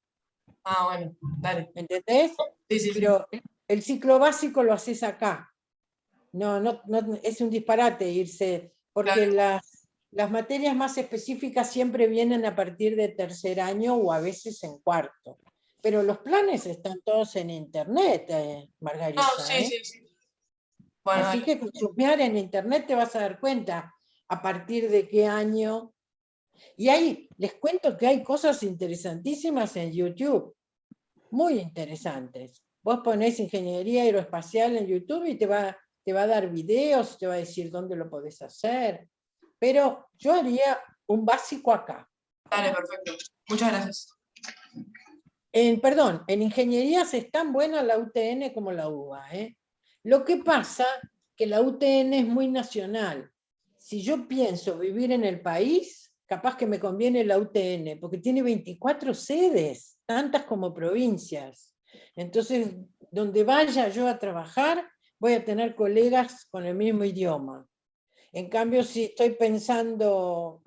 bueno, dale. ¿Entendés? Sí, sí, sí. Pero el ciclo básico lo haces acá. No, es un disparate irse, porque Claro. las materias más específicas siempre vienen a partir de tercer año o a veces en cuarto. Pero los planes están todos en internet, Margarita. No, sí, sí, sí. Bueno, Así que con chusmear en internet te vas a dar cuenta a partir de qué año. Y les cuento que hay cosas interesantísimas en YouTube, muy interesantes. Vos ponés ingeniería aeroespacial en YouTube y te va a dar videos, te va a decir dónde lo podés hacer. Pero yo haría un básico acá. dale, perfecto. Muchas gracias. Perdón, en ingenierías es tan buena la UTN como la UBA. Lo que pasa que la UTN es muy nacional. Si yo pienso vivir en el país, capaz que me conviene la UTN, porque tiene 24 sedes, tantas como provincias. Entonces, donde vaya yo a trabajar, voy a tener colegas con el mismo idioma. En cambio, si estoy pensando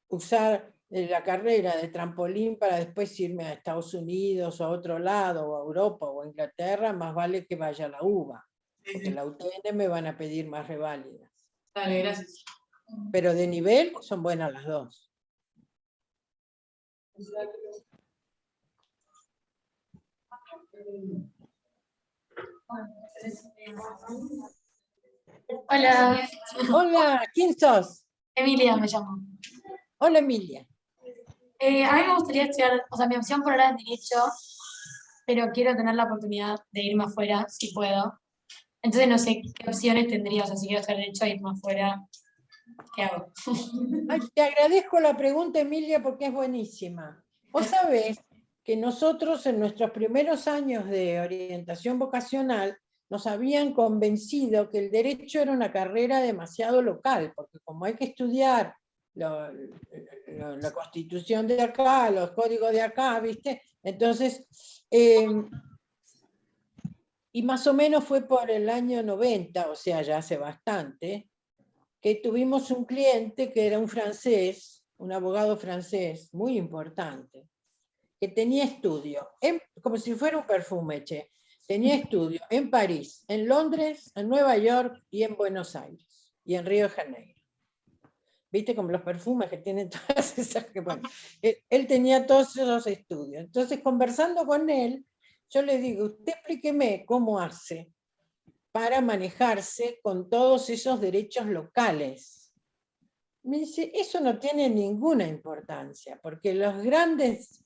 usar la carrera de trampolín para después irme a Estados Unidos o a otro lado, o a Europa o a Inglaterra, más vale que vaya a la UBA, porque la UTN me van a pedir más reválidas. Dale, gracias. Pero de nivel son buenas las dos. Hola, Hola, ¿quién sos? Emilia me llamo. Hola, Emilia. A mí me gustaría estudiar, o sea, mi opción por ahora es Derecho, pero quiero tener la oportunidad de irme afuera, si puedo. Entonces no sé qué opciones tendría, o sea, si quiero hacer Derecho e irme afuera, ¿qué hago? Ay, te agradezco la pregunta, Emilia, porque es buenísima. Vos sabés que nosotros en nuestros primeros años de orientación vocacional nos habían convencido que el derecho era una carrera demasiado local, porque como hay que estudiar la constitución de acá, los códigos de acá, ¿viste? Entonces, y más o menos fue por el año 90, o sea, ya hace bastante, que tuvimos un cliente que era un francés, un abogado francés muy importante, que tenía estudio, como si fuera un perfume, che. Tenía estudio en París, en Londres, en Nueva York y en Buenos Aires. Y en Río de Janeiro. ¿Viste? Como los perfumes que tienen todas esas... Bueno, él tenía todos esos estudios. Entonces, conversando con él, yo le digo, usted explíqueme cómo hace para manejarse con todos esos derechos locales. Me dice, eso no tiene ninguna importancia, porque los grandes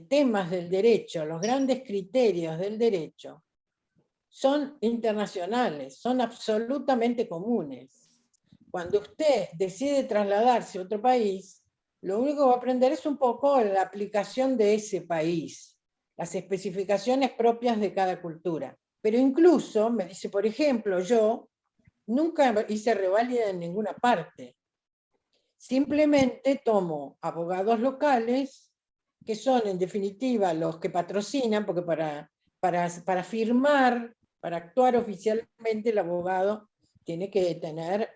temas del derecho, los grandes criterios del derecho, son internacionales, son absolutamente comunes. Cuando usted decide trasladarse a otro país, lo único que va a aprender es un poco la aplicación de ese país, las especificaciones propias de cada cultura. Pero incluso, me dice, por ejemplo, yo nunca hice reválida en ninguna parte. Simplemente tomo abogados locales, que son en definitiva los que patrocinan, porque para firmar, para actuar oficialmente, el abogado tiene que tener,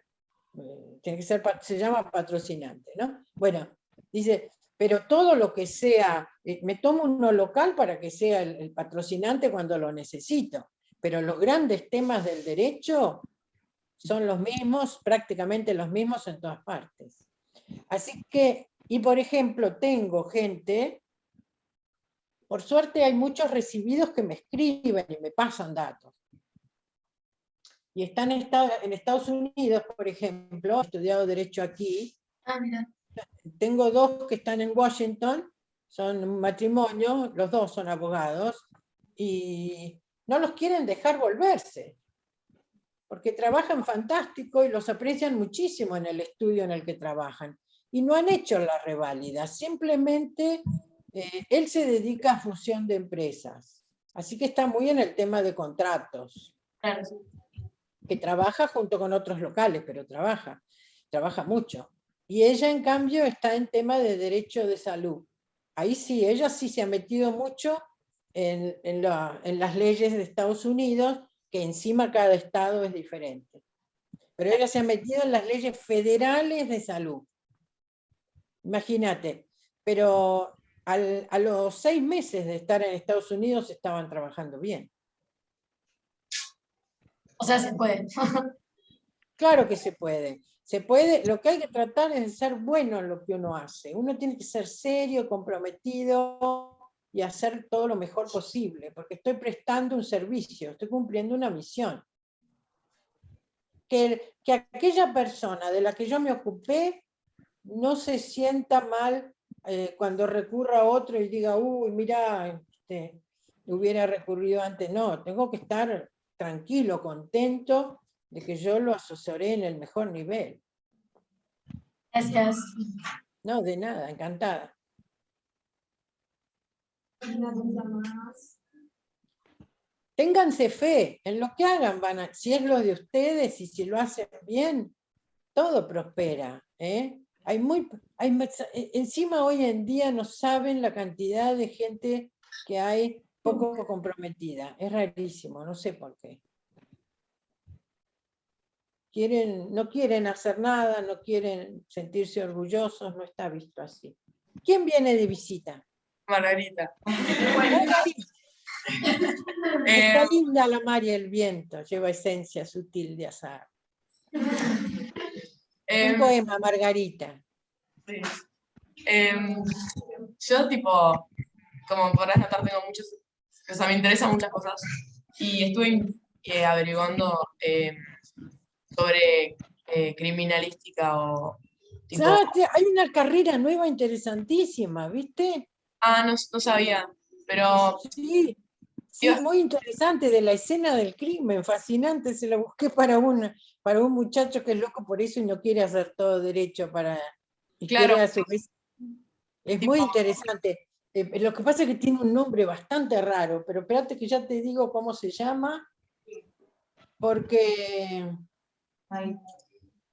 tiene que ser, se llama patrocinante, ¿no? Bueno, dice, pero todo lo que sea, me tomo uno local para que sea el patrocinante cuando lo necesito, pero los grandes temas del derecho son los mismos, prácticamente los mismos en todas partes. Así que, y por ejemplo, tengo gente, por suerte hay muchos recibidos que me escriben y me pasan datos. Y están en Estados Unidos, por ejemplo, he estudiado Derecho aquí. Ah, mira. Tengo 2 que están en Washington, son un matrimonio, los 2 son abogados, y no los quieren dejar volverse, porque trabajan fantástico y los aprecian muchísimo en el estudio en el que trabajan. Y no han hecho la reválida, simplemente él se dedica a fusión de empresas. Así que está muy en el tema de contratos. Claro, sí. Que trabaja junto con otros locales, pero trabaja mucho. Y ella, en cambio, está en tema de derecho de salud. Ahí sí, ella sí se ha metido mucho en las leyes de Estados Unidos, que encima cada estado es diferente. Pero ella se ha metido en las leyes federales de salud. Imagínate, pero a los 6 meses de estar en Estados Unidos estaban trabajando bien. O sea, se puede. Claro que se puede. Se puede, lo que hay que tratar es de ser bueno en lo que uno hace. Uno tiene que ser serio, comprometido y hacer todo lo mejor posible, porque estoy prestando un servicio, estoy cumpliendo una misión. Que aquella persona de la que yo me ocupé no se sienta mal cuando recurra a otro y diga, uy, mira, hubiera recurrido antes. No, tengo que estar tranquilo, contento de que yo lo asesoré en el mejor nivel. Gracias. No, de nada, encantada. Ténganse fe, en lo que hagan, si es lo de ustedes y si lo hacen bien, todo prospera. Encima hoy en día no saben la cantidad de gente que hay poco comprometida. Es rarísimo, no sé por qué. No quieren hacer nada, no quieren sentirse orgullosos, no está visto así. ¿Quién viene de visita? Margarita. Está linda la mar y el viento, lleva esencia sutil de azar. Un poema, Margarita. Sí. Yo tipo, como podrás notar, tengo muchos, o sea, me interesan muchas cosas y estuve averiguando sobre criminalística o tipo... Hay una carrera nueva interesantísima, ¿viste? Ah, no sabía, pero... Sí, Dios. muy interesante, de la escena del crimen, fascinante, se la busqué para un muchacho que es loco por eso y no quiere hacer todo derecho y Claro. quiere a su vez. Es Tipo... muy interesante. Lo que pasa es que tiene un nombre bastante raro, pero espérate que ya te digo cómo se llama, porque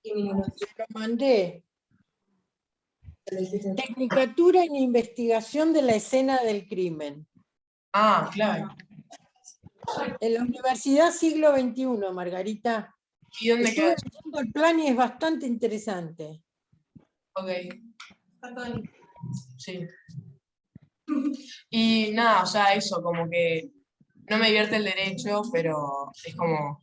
te lo mandé. Tecnicatura en investigación de la escena del crimen. Ah, claro. En la Universidad Siglo XXI, Margarita. ¿Y dónde queda? Estuve viendo el plan y es bastante interesante. Ok. Sí. Y nada, o sea, eso, como que no me divierte el derecho, pero es como,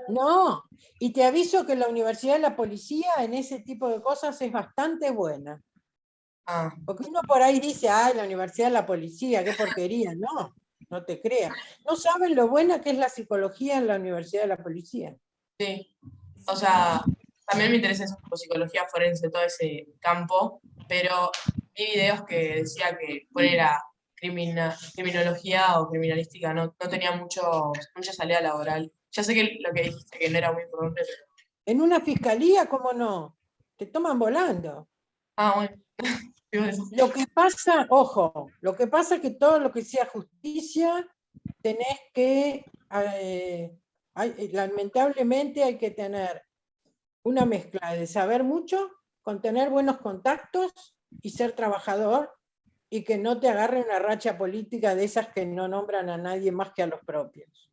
No, y te aviso que la Universidad de la Policía en ese tipo de cosas es bastante buena. ah, Porque uno por ahí dice, ay, la Universidad de la Policía, qué porquería. No, no te creas. No saben lo buena que es la psicología en la Universidad de la Policía. sí. O sea, también me interesa eso, tipo psicología forense, todo ese campo, pero vi videos que decía que poner a criminología o criminalística no tenía mucha salida laboral. Ya sé que lo que dijiste que no era muy importante, pero... En una fiscalía, ¿cómo no? Te toman volando. Ah, bueno. Digo eso. Lo que pasa, ojo, lo que pasa es que todo lo que sea justicia, tenés que, lamentablemente hay que tener una mezcla de saber mucho, con tener buenos contactos y ser trabajador, y que no te agarre una racha política de esas que no nombran a nadie más que a los propios.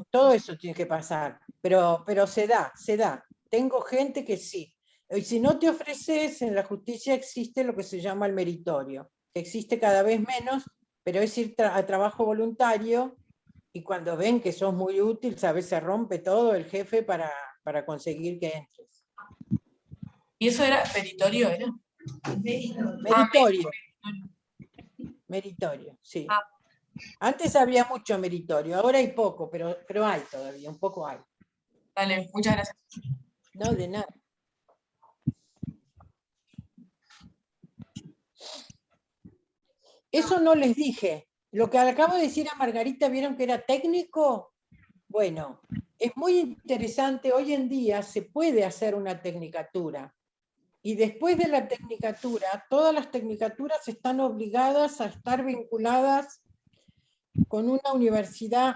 Todo eso tiene que pasar, pero se da. Tengo gente que sí. Y si no te ofreces, en la justicia existe lo que se llama el meritorio, que existe cada vez menos, pero es ir a trabajo voluntario, y cuando ven que sos muy útil, sabes, se rompe todo el jefe para conseguir que entres. ¿Y eso era peritorio, era? Meritorio. Meritorio, sí. Ah. Antes había mucho meritorio, ahora hay poco, pero hay todavía, un poco hay. Dale, muchas gracias. No, de nada. Eso no les dije. Lo que acabo de decir a Margarita, ¿vieron que era técnico? Bueno, es muy interesante. Hoy en día se puede hacer una tecnicatura. Y después de la tecnicatura, todas las tecnicaturas están obligadas a estar vinculadas con una universidad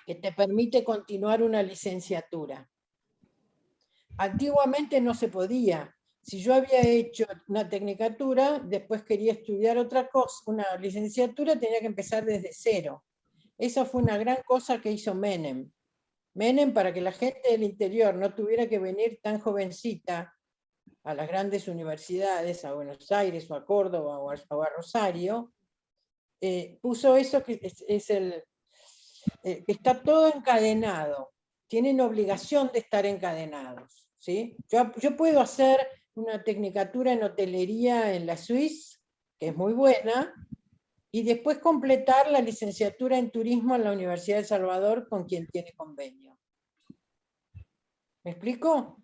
que te permite continuar una licenciatura. Antiguamente no se podía. Si yo había hecho una tecnicatura, después quería estudiar otra cosa, una licenciatura, tenía que empezar desde cero. Esa fue una gran cosa que hizo Menem. Menem, para que la gente del interior no tuviera que venir tan jovencita a las grandes universidades, a Buenos Aires o a Córdoba o a Rosario, puso eso que está todo encadenado. Tienen obligación de estar encadenados, ¿sí? Yo puedo hacer una tecnicatura en hotelería en la Suisse, que es muy buena, y después completar la licenciatura en turismo en la Universidad de El Salvador, con quien tiene convenio. ¿Me explico?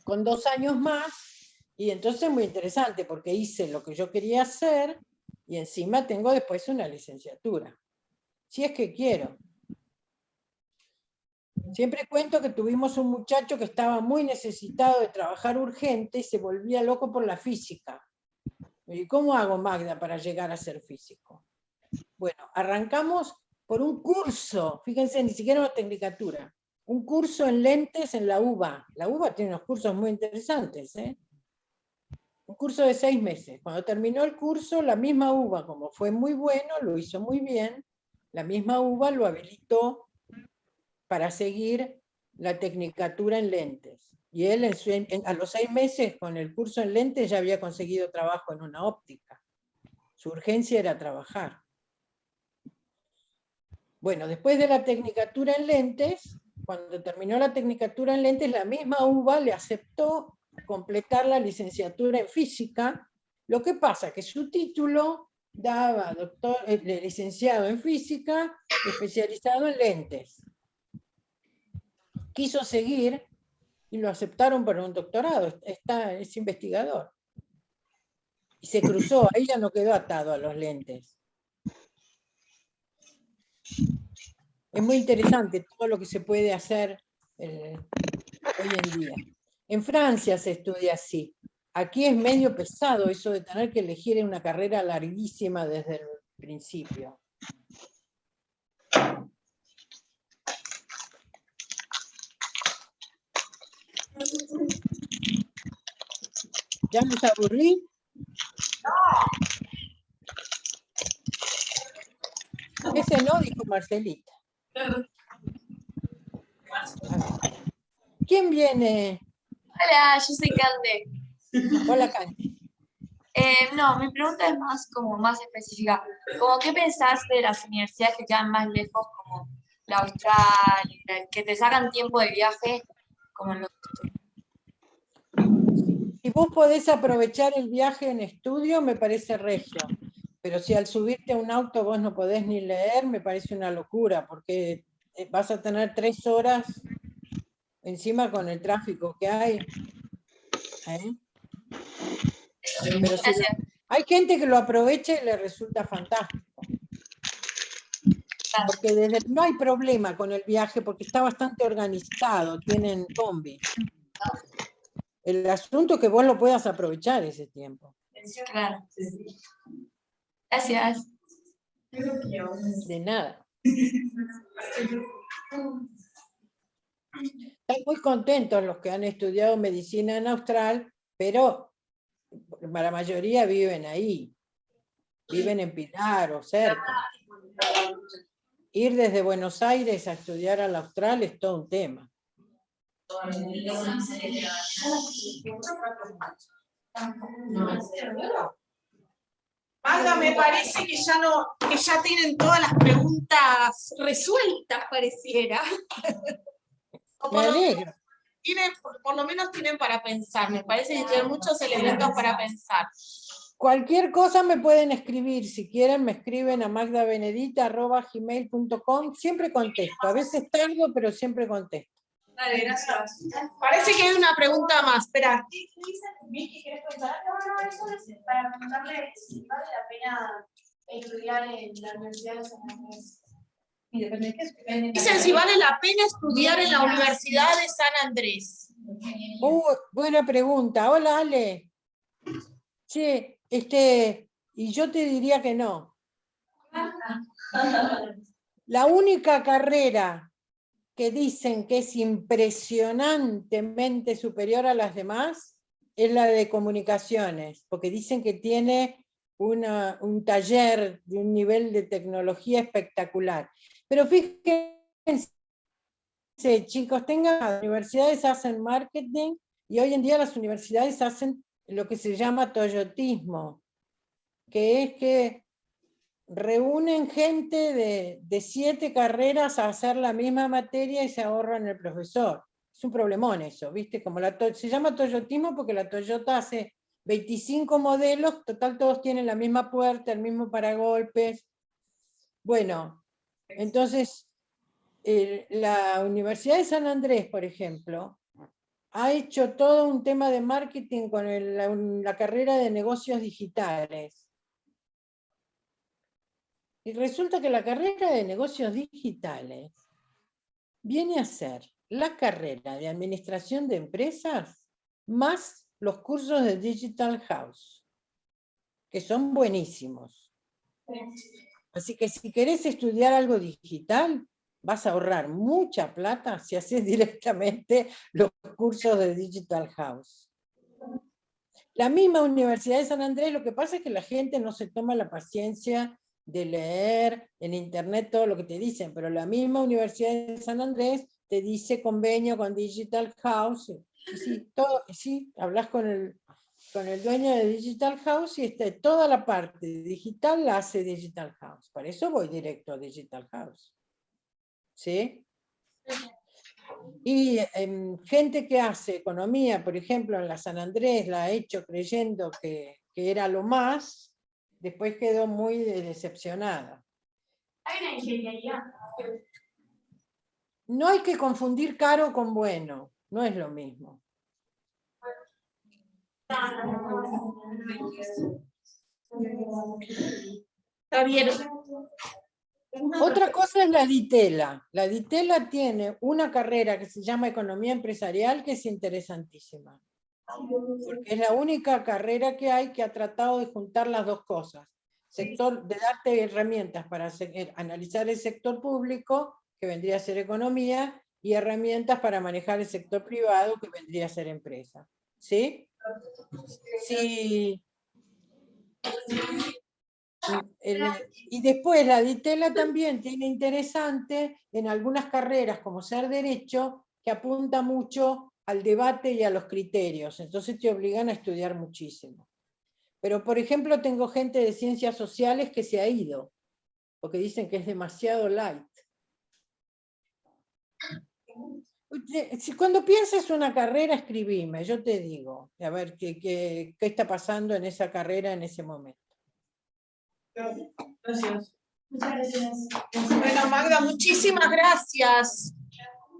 Con 2 años más, y entonces muy interesante, porque hice lo que yo quería hacer, y encima tengo después una licenciatura. Si es que quiero. Siempre cuento que tuvimos un muchacho que estaba muy necesitado de trabajar urgente y se volvía loco por la física. ¿Y cómo hago, Magda, para llegar a ser físico? Bueno, arrancamos por un curso, fíjense, ni siquiera una tecnicatura, un curso en lentes en la UBA. La UBA tiene unos cursos muy interesantes, ¿eh? Un curso de 6 meses. Cuando terminó el curso, la misma UBA, como fue muy bueno, lo hizo muy bien, la misma UBA lo habilitó para seguir la tecnicatura en lentes. Y él a los 6 meses con el curso en lentes ya había conseguido trabajo en una óptica. Su urgencia era trabajar. Bueno, después de la tecnicatura en lentes, cuando terminó la tecnicatura en lentes, la misma UBA le aceptó completar la licenciatura en física. Lo que pasa que su título daba licenciado en física, especializado en lentes. Quiso seguir y lo aceptaron para un doctorado, es investigador. Y se cruzó, ahí ya no quedó atado a los lentes. Es muy interesante todo lo que se puede hacer hoy en día. En Francia se estudia así. Aquí es medio pesado eso de tener que elegir una carrera larguísima desde el principio. ¿Ya les aburrí? Ese no, dijo Marcelita. ¿Quién viene? Hola, yo soy Cande. Hola, Candy. No, mi pregunta es más como más específica. Como, ¿qué pensás de las universidades que quedan más lejos, como la Austral, que te sacan tiempo de viaje, como en los... Si vos podés aprovechar el viaje en estudio, me parece regio. Pero si al subirte a un auto vos no podés ni leer, me parece una locura, porque vas a tener 3 horas encima con el tráfico que hay. ¿Eh? Pero si Gracias. hay gente que lo aprovecha y le resulta fantástico. Porque no hay problema con el viaje porque está bastante organizado, tienen combi. El asunto es que vos lo puedas aprovechar ese tiempo. Claro. Gracias. De nada. Están muy contentos los que han estudiado medicina en Austral, pero la mayoría viven ahí. Viven en Pilar o cerca. Ir desde Buenos Aires a estudiar al Austral es todo un tema. Magda, me parece que ya tienen todas las preguntas resueltas, pareciera. O Me alegro. por lo menos tienen para pensar, me parece que tienen muchos elementos para pensar. Cualquier cosa me pueden escribir, si quieren me escriben a magdabenedita@gmail.com, siempre contesto, a veces tardo, pero siempre contesto. Dale, gracias. Parece que hay una pregunta más, espera. Vicky, ¿querés preguntar? No, eso es para preguntarle si vale la pena estudiar en la Universidad de San Andrés. Y depende de qué. Dicen si vale la pena estudiar en la Universidad de San Andrés. Buena pregunta. Hola, Ale. Sí, y yo te diría que no. La única carrera que dicen que es impresionantemente superior a las demás es la de comunicaciones, porque dicen que tiene un taller de un nivel de tecnología espectacular. Pero fíjense, chicos, las universidades hacen marketing y hoy en día las universidades hacen lo que se llama toyotismo, que es que reúnen gente de 7 carreras a hacer la misma materia y se ahorran el profesor. Es un problemón eso, ¿viste? Como se llama toyotismo porque la Toyota hace 25 modelos, total todos tienen la misma puerta, el mismo paragolpes. Bueno, entonces la Universidad de San Andrés, por ejemplo, ha hecho todo un tema de marketing con la carrera de negocios digitales. Y resulta que la carrera de negocios digitales viene a ser la carrera de administración de empresas más los cursos de Digital House, que son buenísimos. Así que si querés estudiar algo digital, vas a ahorrar mucha plata si haces directamente los cursos de Digital House. La misma Universidad de San Andrés, lo que pasa es que la gente no se toma la paciencia de leer en internet todo lo que te dicen, pero la misma Universidad de San Andrés te dice convenio con Digital House, y sí, hablas con el dueño de Digital House y toda la parte digital la hace Digital House. Por eso voy directo a Digital House. ¿Sí? Y gente que hace economía, por ejemplo, en la San Andrés, la ha hecho creyendo que era lo más, después quedó muy decepcionada. Hay una ingeniería. No hay que confundir caro con bueno, no es lo mismo. Está bien. Otra cosa es la Ditela. La Ditela tiene una carrera que se llama Economía Empresarial que es interesantísima. Porque es la única carrera que hay que ha tratado de juntar las dos cosas. De darte herramientas para analizar el sector público, que vendría a ser economía, y herramientas para manejar el sector privado, que vendría a ser empresa. ¿Sí? Sí. Y después la Ditela también tiene interesante en algunas carreras, como ser derecho, que apunta mucho al debate y a los criterios, entonces te obligan a estudiar muchísimo. Pero, por ejemplo, tengo gente de ciencias sociales que se ha ido, porque dicen que es demasiado light. Cuando pienses una carrera, escribime, yo te digo, a ver qué está pasando en esa carrera en ese momento. Gracias. Muchas gracias. Bueno, Magda, muchísimas gracias.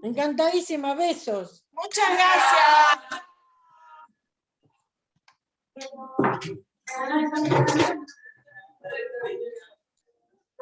Encantadísima, besos. Muchas gracias.